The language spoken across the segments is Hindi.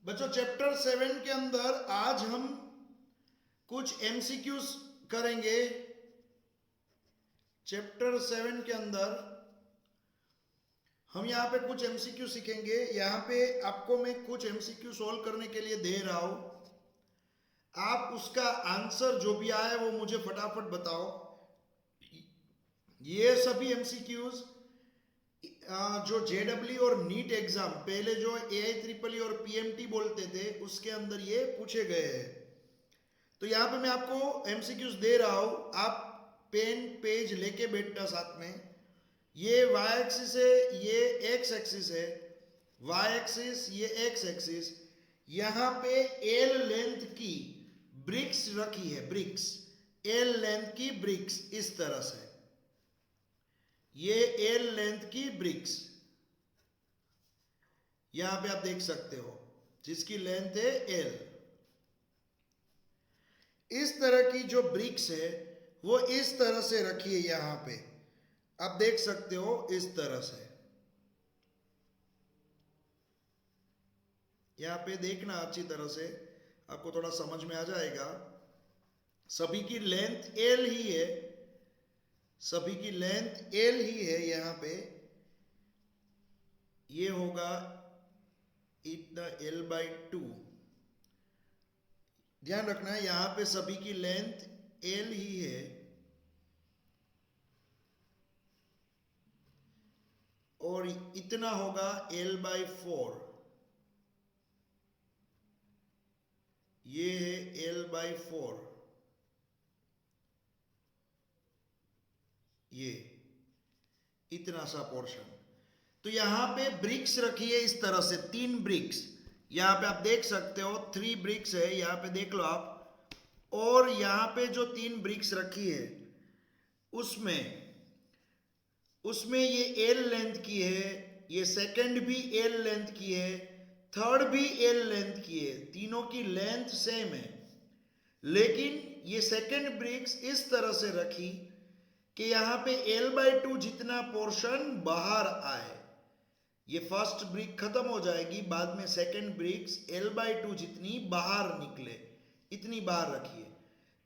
बच्चों चैप्टर 7 के अंदर आज हम कुछ एमसीक्यूज करेंगे। चैप्टर 7 के अंदर हम यहाँ पे कुछ एमसीक्यू सीखेंगे। यहाँ पे आपको मैं कुछ एमसीक्यू सॉल्व करने के लिए दे रहा हूँ। आप उसका आंसर जो भी आए वो मुझे फटाफट बताओ। ये सभी एमसीक्यूज जो जेडब्ल्यू और नीट एग्जाम पहले जो एआई ट्रिपल और पीएमटी बोलते थे उसके अंदर ये पूछे गए हैं। तो यहाँ पे मैं आपको एमसीक्यूज दे रहा हूं, आप पेन पेज लेके बैठना साथ में। ये वाई एक्सिस है, ये एक्स एक्सिस है, वाई एक्सिस ये एक्स एक्सिस। यहाँ पे एल लेंथ की ब्रिक्स रखी है, ब्रिक्स एल लेंथ की ब्रिक्स इस तरह से। ये एल लेंथ की ब्रिक्स यहां पे आप देख सकते हो जिसकी लेंथ है एल। इस तरह की जो ब्रिक्स है वो इस तरह से रखी है, यहां पे आप देख सकते हो इस तरह से। यहां पे देखना अच्छी तरह से, आपको थोड़ा समझ में आ जाएगा। सभी की लेंथ एल ही है, सभी की लेंथ एल ही है। यहां पे ये होगा इतना L/2। ध्यान रखना है यहां पे सभी की लेंथ एल ही है और इतना होगा L/4। ये है L/4। ये इतना सा पोर्शन। तो यहां पे ब्रिक्स रखी है इस तरह से, 3 ब्रिक्स यहां पे आप देख सकते हो, 3 ब्रिक्स है यहां पे देख लो आप। और यहां पे जो 3 ब्रिक्स रखी है उसमें ये एल लेंथ की है, ये सेकंड भी एल लेंथ की है, थर्ड भी एल लेंथ की है, तीनों की लेंथ सेम है। लेकिन ये सेकंड ब्रिक्स इस तरह से रखी कि यहां पे L/2 जितना पोर्शन बाहर आए। ये फर्स्ट ब्रिक खत्म हो जाएगी, बाद में सेकंड ब्रिक्स L/2 जितनी बाहर निकले इतनी बाहर रखिए।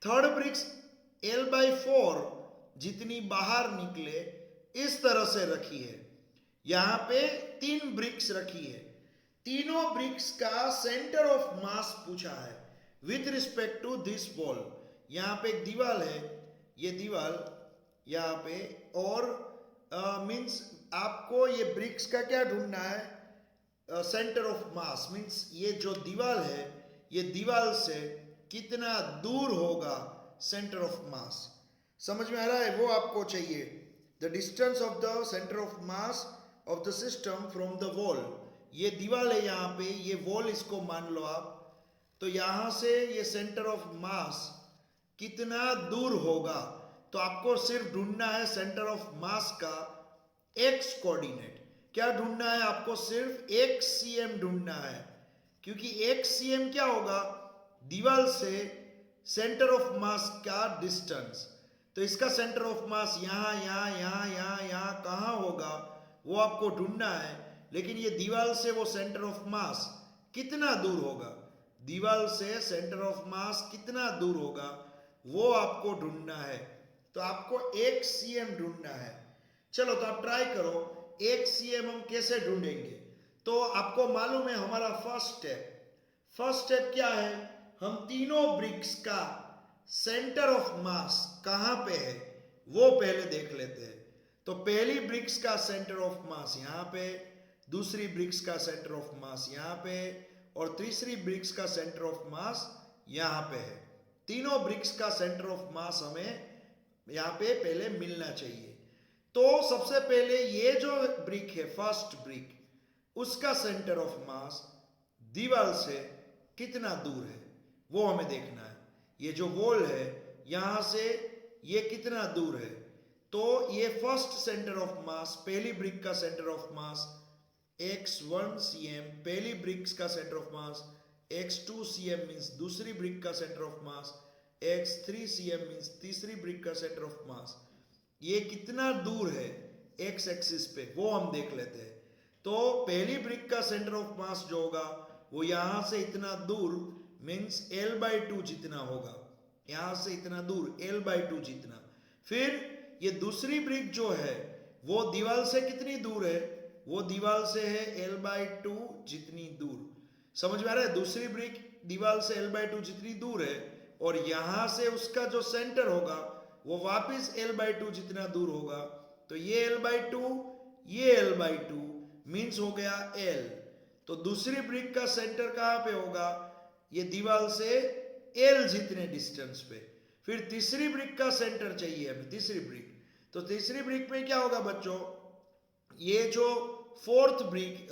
थर्ड ब्रिक्स L/4 जितनी बाहर निकले इस तरह से रखी है। यहां पे 3 ब्रिक्स रखी है, तीनों ब्रिक्स का सेंटर ऑफ मास पूछा है with respect to this ball. यहां पे एक दीवार है, ये दीवार यहाँ पे, और मीन्स आपको ये ब्रिक्स का क्या ढूंढना है, सेंटर ऑफ मास। मीन्स ये जो दीवार है ये दीवार से कितना दूर होगा सेंटर ऑफ मास। समझ में आ रहा है? वो आपको चाहिए the distance of the centre of mass of the system from the wall. ये दीवार है यहाँ पे, ये वॉल इसको मान लो आप। तो यहां से ये सेंटर ऑफ मास कितना दूर होगा, तो आपको सिर्फ ढूंढना है सेंटर ऑफ मास का एक्स कोऑर्डिनेट। क्या ढूंढना है आपको? सिर्फ x cm ढूंढना है, क्योंकि x cm क्या होगा, दीवार से सेंटर ऑफ मास का डिस्टेंस। तो इसका सेंटर ऑफ मास यहां यहां यहां यहां यहां कहां होगा वो आपको ढूंढना है। लेकिन ये दीवार से वो सेंटर ऑफ मास कितना दूर होगा, दीवार से सेंटर ऑफ मास कितना दूर होगा वो आपको ढूंढना है। तो आपको 1 cm ढूंढना है। चलो तो आप ट्राई करो, 1 cm हम कैसे ढूंढेंगे। तो आपको मालूम है हमारा फर्स्ट स्टेप क्या है, हम तीनों ब्रिक्स का सेंटर ऑफ मास कहां पे है वो पहले देख लेते हैं। तो पहली ब्रिक्स का सेंटर ऑफ मास यहां पे, दूसरी ब्रिक्स का सेंटर ऑफ मास यहां पे, और तीसरी ब्रिक्स का सेंटर ऑफ मास यहां पे है। तीनों ब्रिक्स का सेंटर ऑफ मास हमें यहां पे पहले मिलना चाहिए। तो सबसे पहले ये जो ब्रिक है, फर्स्ट ब्रिक, उसका सेंटर ऑफ मास दीवार से कितना दूर है वो हमें देखना है। ये जो वॉल है यहां से ये कितना दूर है, तो ये फर्स्ट सेंटर ऑफ मास, पहली ब्रिक का centre of mass x1 cm, पहली ब्रिक्स का centre of mass x2 cm means दूसरी ब्रिक का centre of mass, x3 cm means तीसरी ब्रिक का सेंटर ऑफ मास। ये कितना दूर है एक्स एक्सिस पे वो हम देख लेते हैं। तो पहली ब्रिक का सेंटर ऑफ मास जो होगा वो यहां से इतना दूर मीन्स L/2 जितना होगा, यहां से इतना दूर L/2 जितना। फिर ये दूसरी ब्रिक जो है वो दीवार से कितनी दूर है, वो दीवार से है L/2 जितनी दूर। समझ में आ रहा है? दूसरी ब्रिक दीवार से L/2 जितनी दूर है और यहां से उसका जो सेंटर होगा वो वापस L/2 जितना दूर होगा। तो ये L/2 ये L/2 मीन्स हो गया L। तो दूसरी ब्रिक का सेंटर कहां पे होगा, ये दीवार से L जितने डिस्टेंस पे। फिर तीसरी ब्रिक का सेंटर चाहिए हमें, तीसरी ब्रिक। तो तीसरी ब्रिक में क्या होगा बच्चों, ये जो थर्ड ब्रिक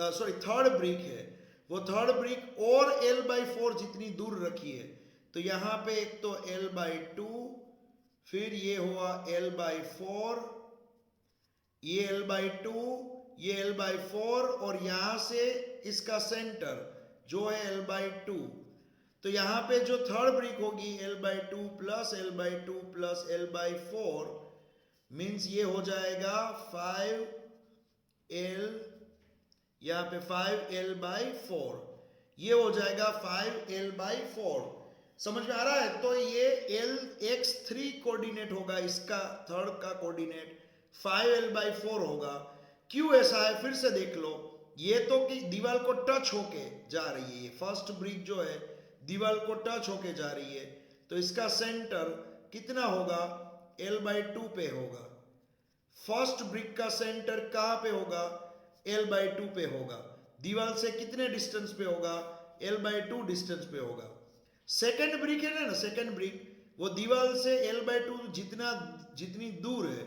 है वो थर्ड ब्रिक और L/4 जितनी दूर रखी है। तो यहां पे एक तो L/2, फिर ये हुआ L/4, ये L/2, ये L/4 और यहां से इसका सेंटर जो है L/2। तो यहां पे जो थर्ड ब्रिक होगी L/2 plus L/2 plus L/4 means ये हो जाएगा 5L, यहाँ पे 5L/4, ये हो जाएगा 5L/4। समझ में आ रहा है? तो ये X3 कोऑर्डिनेट होगा, इसका थर्ड का कोऑर्डिनेट 5L/4 होगा। क्यों ऐसा है फिर से देख लो, ये तो कि दीवार को टच होके जा रही है, ये फर्स्ट ब्रिक जो है दीवार को टच होके जा रही है, तो इसका सेंटर कितना होगा, L/2 पे होगा। फर्स्ट ब्रिक का सेंटर कहां पे होगा, L/2 पे होगा। दीवार से कितने डिस्टेंस पे होगा, L/2 डिस्टेंस पे होगा। सेकंड ब्रिक है ना, सेकंड ब्रिक वो दीवार से L/2 जितनी दूर है,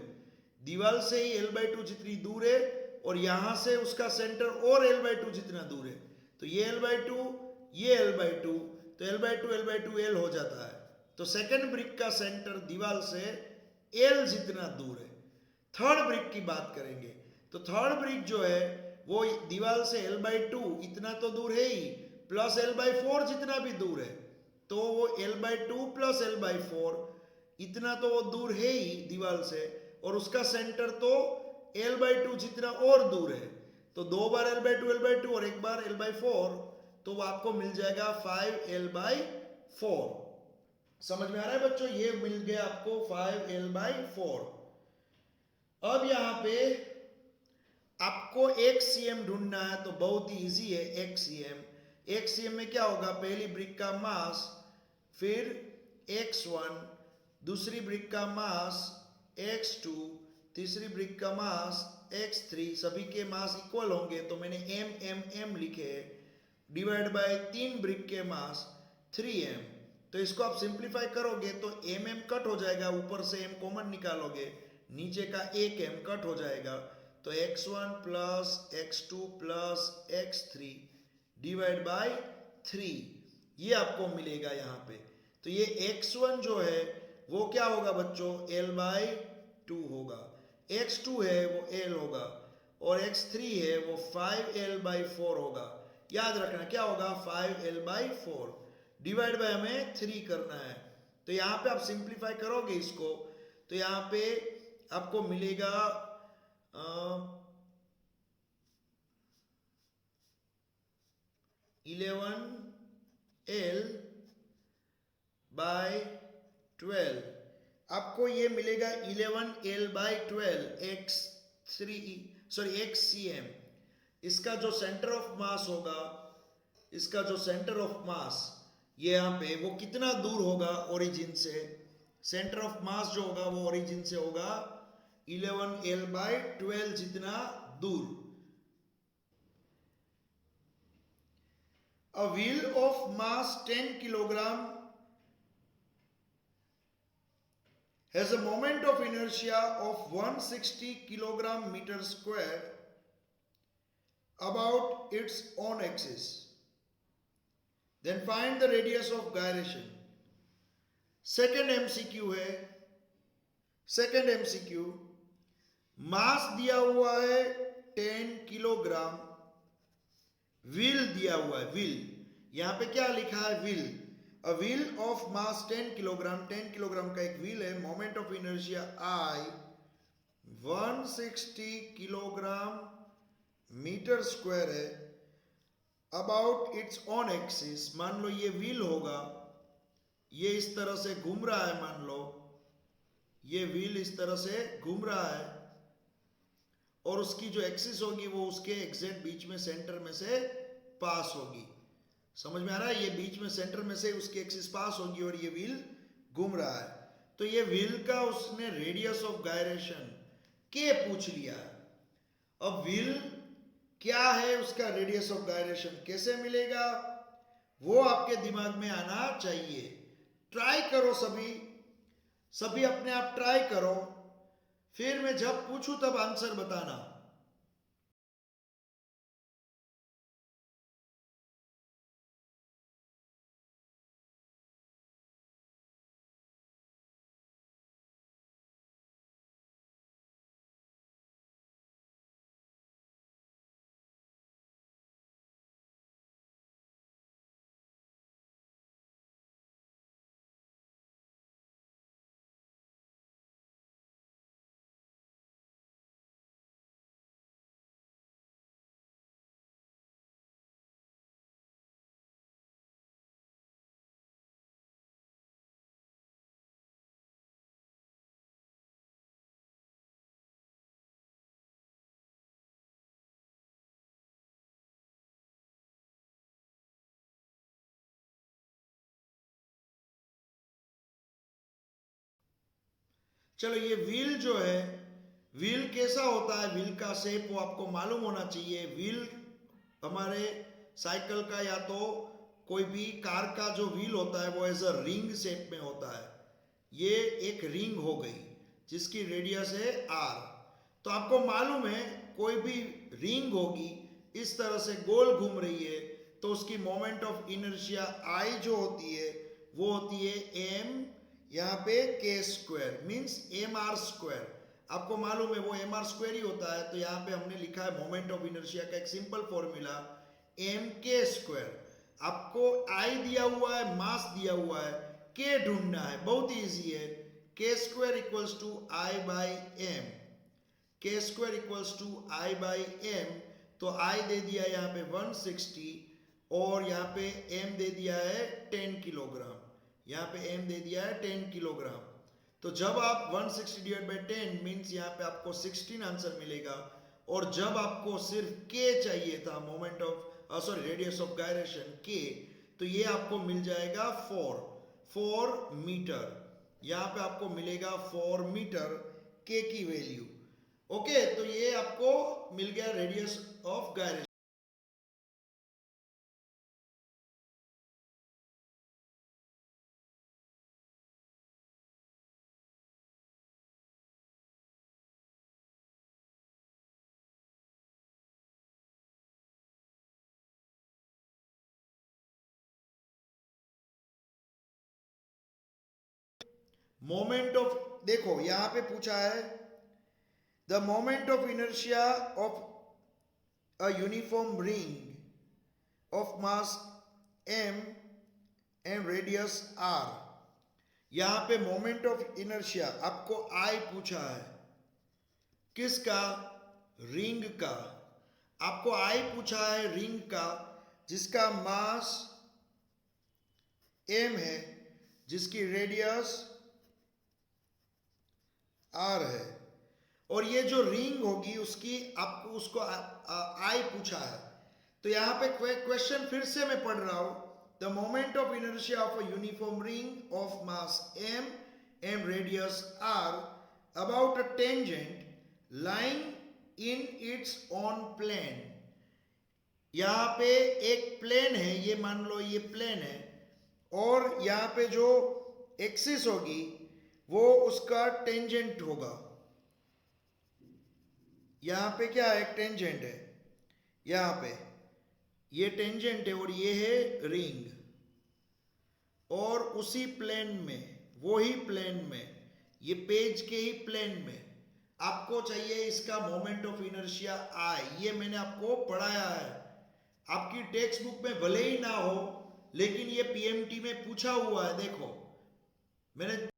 दीवार से ही L/2 जितनी दूर है और यहां से उसका सेंटर और L/2 जितना दूर है। तो ये L/2 ये L/2, तो L/2 L हो जाता है। तो सेकंड ब्रिक का सेंटर दीवार से L जितना दूर है। थर्ड ब्रिक की बात करेंगे तो थर्ड ब्रिक जो है वो दीवार से L/2 इतना तो दूर है ही, प्लस L/4 जितना भी दूर है, तो वो L/2 प्लस L/4 इतना तो वो दूर है ही दीवार से, और उसका सेंटर तो L/2 जितना और दूर है। तो दो बार L/2 और एक बार L/4, तो वो आपको मिल जाएगा 5L/4। समझ में आ रहा है बच्चों? ये मिल गया आपको 5L/4। अब यहां पे आपको XCM ढूंढना है, तो बहुत ही इजी है XCM में क्या होगा, पहली ब्रिक का मास, फिर X1, दूसरी ब्रिक का मास X2, तीसरी ब्रिक का मास X3, सभी के मास इक्वल होंगे तो मैंने M लिखे, डिवाइड बाय 3 ब्रिक के मास 3M। तो इसको आप सिंप्लीफाई करोगे तो M कट हो जाएगा, ऊपर से M कॉमन निकालोगे, नीचे का एक M कट हो जाएगा, तो X1 plus X2 plus X3 divide by 3, ये आपको मिलेगा यहाँ पे। तो ये X1 जो है वो क्या होगा बच्चों, L/2 होगा, X2 है वो L होगा, और X3 है वो 5L/4 होगा। याद रखना क्या होगा, 5L/4 डिवाइड बाय हमें 3 करना है। तो यहाँ पे आप सिंप्लीफाई करोगे इसको, तो यहाँ पे आपको मिलेगा 11L/12, आपको ये मिलेगा 11L/12 XCM। इसका जो सेंटर ऑफ मास होगा, इसका जो सेंटर ऑफ मास ये यहाँ पे वो कितना दूर होगा ओरिजिन से, सेंटर ऑफ मास जो होगा वो ओरिजिन से होगा 11L/12 जितना दूर। A wheel of mass 10 kilogram has a moment of inertia of 160 kilogram meter square about its own axis. Then find the radius of gyration. Second MCQ है, सेकेंड MCQ, मास दिया हुआ है 10 किलोग्राम, व्हील दिया हुआ है, व्हील, यहां पे क्या लिखा है, wheel, a wheel of mass 10 kilogram, 10 kilogram का एक व्हील है, moment of inertia I 160 kilogram metre square है, अबाउट इट्स ऑन एक्सिस, मान लो ये व्हील होगा, ये इस तरह से घूम रहा है, मान लो ये व्हील इस तरह से घूम रहा है और उसकी जो एक्सिस होगी वो उसके एग्जैक्ट बीच में सेंटर में से पास होगी। समझ में आ रहा है? ये बीच में सेंटर में से उसकी एक्सिस पास होगी और ये व्हील घूम रहा है। तो ये व्हील का उसने रेडियस ऑफ गायरेशन के पूछ लिया। अब व्हील क्या है, उसका रेडियस ऑफ गायरेशन कैसे मिलेगा, वो आपके दिमाग में आना चाहिए। ट्राई करो, सभी अपने आप ट्राई करो, फिर मैं जब पूछूं तब आंसर बताना। चलो, ये व्हील जो है, व्हील कैसा होता है, व्हील का शेप वो आपको मालूम होना चाहिए। व्हील हमारे साइकिल का या तो कोई भी कार का जो व्हील होता है वो एज अ रिंग शेप में होता है। ये एक रिंग हो गई जिसकी रेडियस है आर। तो आपको मालूम है कोई भी रिंग होगी इस तरह से गोल घूम रही है तो उसकी मोमेंट ऑफ इनर्शिया आई जो होती है वो होती है एम, यहाँ पे के square means M R square. आपको मालूम है वो एम आर स्क्वायर ही होता है। तो यहाँ पे हमने लिखा है मोमेंट ऑफ इनर्शिया का एक simple formula M K square. आपको आई दिया हुआ है, मास दिया हुआ है, के ढूंढना है, बहुत इजी है। K square equals to I by M, K square equals to I by M. तो आई दे दिया यहाँ पे 160 और यहाँ पे एम दे दिया है 10 किलोग्राम। यहाँ पे एम दे दिया है 10 किलोग्राम। तो जब आप 160 डिवाइड बाई 10 मीन्स यहाँ पे आपको 16 आंसर मिलेगा। और जब आपको सिर्फ के चाहिए था, moment of radius of gyration के, तो ये आपको मिल जाएगा 4 मीटर। यहाँ पे आपको मिलेगा 4 मीटर के की वैल्यू। ओके, तो ये आपको मिल गया radius of gyration. Moment of, देखो यहां पे पूछा है the moment of inertia of a uniform ring of mass M and radius R. यहां पे मोमेंट ऑफ इनर्शिया आपको आई पूछा है, किसका, रिंग का। आपको आई पूछा है रिंग का जिसका मास एम है, जिसकी रेडियस आर है, और ये जो रिंग होगी उसकी आपको उसको आई पूछा है। तो यहां पे क्वेश्चन फिर से मैं पढ़ रहा हूं। The moment of inertia of a uniform ring of mass M and radius R about a tangent lying in its own plane. यहां पे एक प्लेन है, ये मान लो ये प्लेन है, और यहां पे जो एक्सिस होगी वो उसका टेंजेंट होगा। यहां पे क्या है, टेंजेंट है, यहां पे ये टेंजेंट है और ये है रिंग। और उसी प्लेन में, वो ही प्लेन में, ये पेज के ही प्लेन में आपको चाहिए इसका मोमेंट ऑफ इनर्शिया आई। ये मैंने आपको पढ़ाया है, आपकी टेक्स्ट बुक में भले ही ना हो लेकिन ये पीएमटी में पूछा हुआ है। देखो मैंने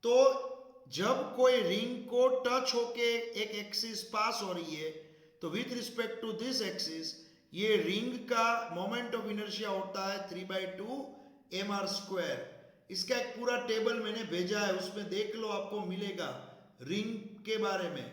तो जब कोई रिंग को टच होके एक एक्सिस पास हो रही है तो with respect to this axis ये रिंग का मोमेंट ऑफ इनर्शिया होता है 3/2 mr²। इसका एक पूरा टेबल मैंने भेजा है, उसमें देख लो, आपको मिलेगा रिंग के बारे में।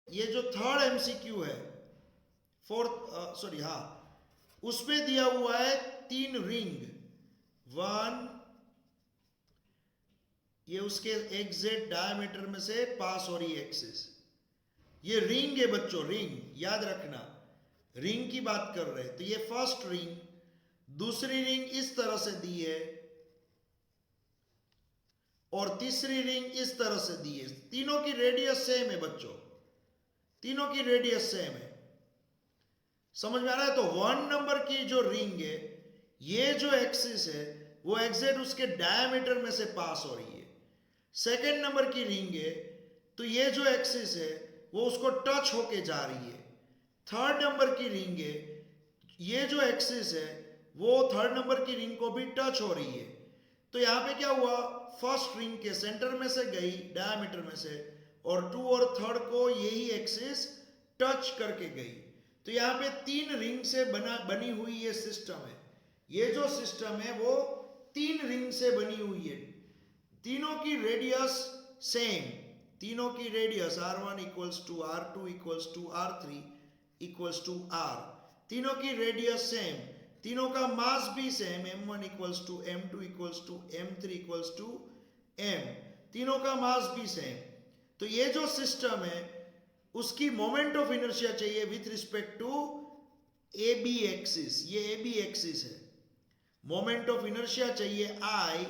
ये जो थर्ड एमसीक्यू है, हाँ, उसमें दिया हुआ है 3 रिंग, 1, ये उसके एग्जैक्ट डायमीटर में से पास हो रही एक्सिस। ये रिंग है बच्चों, रिंग याद रखना, रिंग की बात कर रहे हैं। तो ये फर्स्ट रिंग, दूसरी रिंग इस तरह से दी है और तीसरी रिंग इस तरह से दी है। तीनों की रेडियस सेम है बच्चों, तीनों की रेडियस सेम है। समझ में आ रहा है? तो 1 नंबर की जो रिंग है, ये जो एक्सिस है वो एग्जैक्ट उसके डायमीटर में से पास हो रही है। सेकेंड नंबर की रिंग है तो ये जो एक्सिस है वो उसको टच होके जा रही है। थर्ड नंबर की रिंग है, ये जो एक्सिस है वो थर्ड नंबर की रिंग को भी टच हो रही है। तो यहाँ पे क्या हुआ, फर्स्ट रिंग के सेंटर में से गई डायमीटर में से, और 2 और थर्ड को यही एक्सिस टच करके गई। तो यहाँ पे 3 रिंग से बनी हुई ये सिस्टम है। ये जो सिस्टम है वो 3 रिंग से बनी हुई है। तीनों की रेडियस सेम, तीनों की radius R1 equals to R2 equals to R3 equals to R, तीनों की रेडियस सेम। तीनों का मास भी same, m1 equals to m2 equals to m3 equals to m, तीनों का मास भी सेम। तो ये जो सिस्टम है उसकी मोमेंट ऑफ इनर्शिया चाहिए with respect to A B axis, ये ए बी एक्सिस है। मोमेंट ऑफ इनर्शिया चाहिए I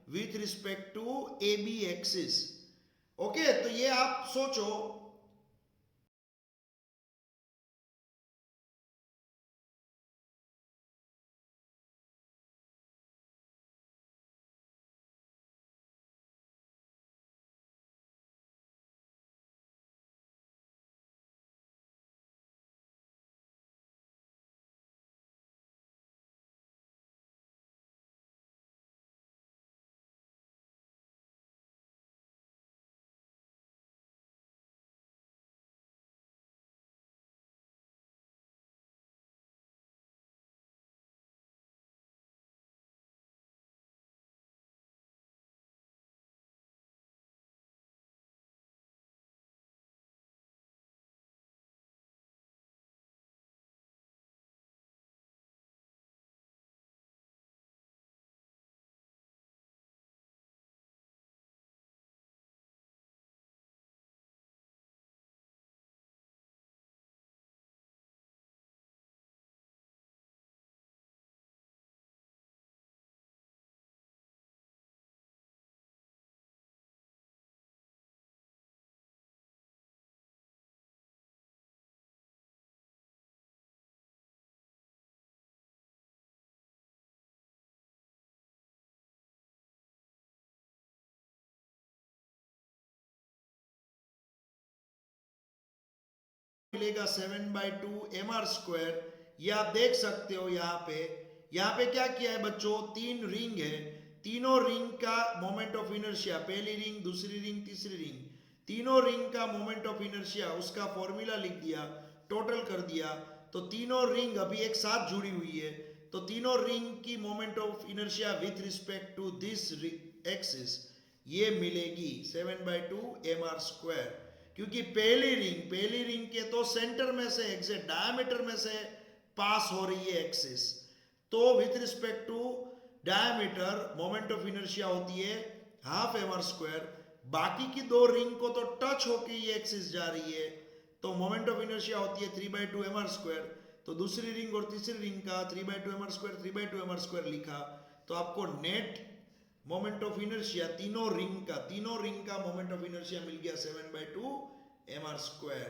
with respect to A B axis. Okay, तो ये आप सोचो, मिलेगा 7/2 mr²। ये आप देख सकते हो यहाँ पे क्या किया है बच्चों, तीन रिंग है, तीनों रिंग का मोमेंट ऑफ इनर्शिया, पहली रिंग, दूसरी रिंग, तीसरी रिंग, तीनों रिंग का मोमेंट ऑफ इनर्शिया, उसका फॉर्मूला लिख दिया, टोटल कर दिया। तो तीनों रिंग अभी एक साथ जुड़ी हुई है, तो तीनों रिंग की moment of inertia with respect to this axis ये मिलेगी 7/2 mr²। क्योंकि पहली रिंग के तो सेंटर में से, एग्जैक्ट डायमीटर में से पास हो रही है एक्सिस, तो with respect to diameter moment of inertia होती है हाफ mr²। बाकी की दो रिंग को तो टच होके ये एक्सिस जा रही है, तो मोमेंट ऑफ इनर्शिया होती है 3/2 mr²। तो दूसरी रिंग और तीसरी रिंग का 3/2 mr², 3/2 mr² लिखा, तो आपको नेट मोमेंट ऑफ इनर्शिया तीनों रिंग का मोमेंट ऑफ इनर्शिया मिल गया 7/2 mr²।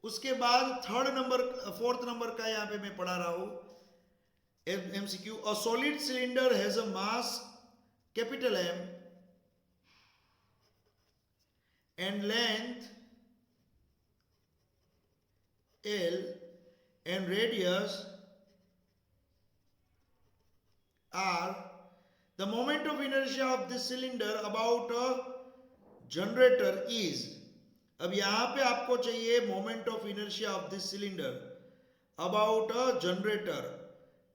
उसके बाद फोर्थ नंबर का यहाँ पे मैं पढ़ा रहा हूं MCQ। A solid cylinder has a mass capital M and length L and radius R. The moment of inertia of this cylinder about a generator is अब यहां पे आपको चाहिए moment of inertia of this cylinder about a generator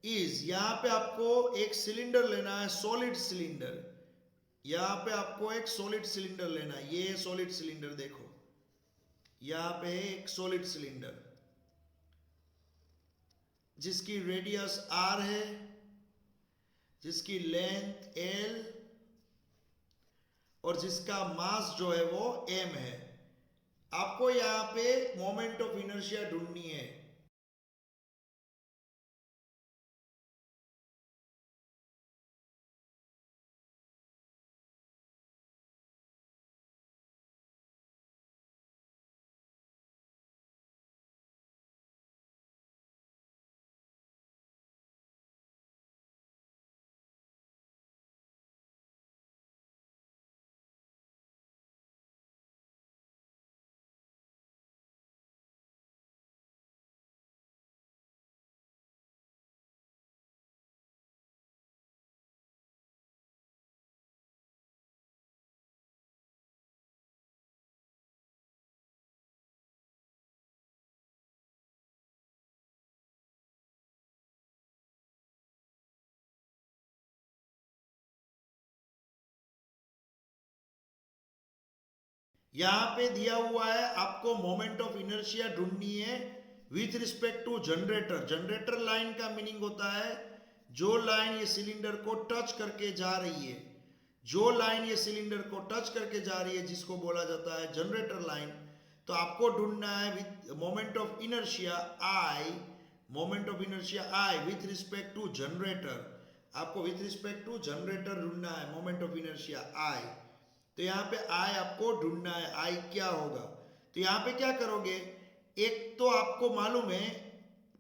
is, यहां पे आपको एक सिलेंडर लेना है, सॉलिड सिलेंडर। यहां पे आपको एक सॉलिड सिलेंडर लेना है, ये सॉलिड सिलेंडर देखो, यहां पे है एक सॉलिड सिलेंडर जिसकी रेडियस r है, जिसकी लेंथ l और जिसका मास जो है वो m है। आपको यहां पे मोमेंट ऑफ इनर्शिया ढूंढनी है। यहां पे दिया हुआ है आपको मोमेंट ऑफ इनर्शिया ढूंढनी है with respect to generator. Generator line का मीनिंग होता है जो लाइन ये सिलेंडर को टच करके जा रही है, जो लाइन ये सिलेंडर को टच करके जा रही है जिसको बोला जाता है जनरेटर लाइन। तो आपको ढूंढना है with moment of inertia I, moment of inertia I with respect to generator. आपको विथ रिस्पेक्ट टू जनरेटर ढूंढना है मोमेंट ऑफ इनर्शिया आई। तो यहां पे आई आपको ढूंढना है, आई क्या होगा। तो यहां पे क्या करोगे, एक तो आपको मालूम है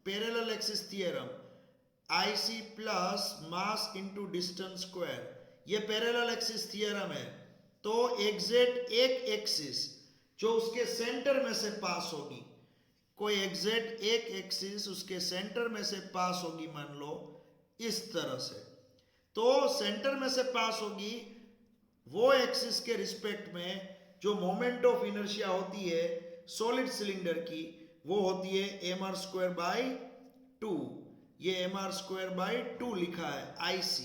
parallel axis theorem, IC plus mass into distance square, ये पैरेलल एक्सिस थियरम है। तो एग्जैक्ट एक एक्सिस जो उसके सेंटर में से पास होगी, कोई एग्जैक्ट एक एक्सिस उसके सेंटर में से पास होगी, मान लो इस तरह से, तो सेंटर में से पास होगी, वो एक्सिस के रिस्पेक्ट में जो मोमेंट ऑफ इनर्शिया होती है सॉलिड सिलेंडर की, वो होती है mr²/2। ये mr²/2 लिखा है IC,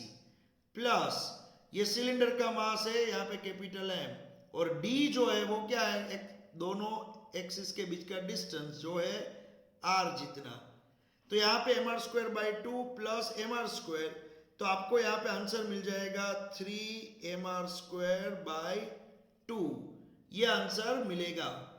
प्लस ये सिलेंडर का मास है यहाँ पे कैपिटल M, और d जो है वो क्या है, दोनों एक्सिस के बीच का डिस्टेंस जो है r जितना। तो यहाँ पे mr²/2 प्लस mr², तो आपको यहाँ पे आंसर मिल जाएगा 3mr²/2, ये आंसर मिलेगा।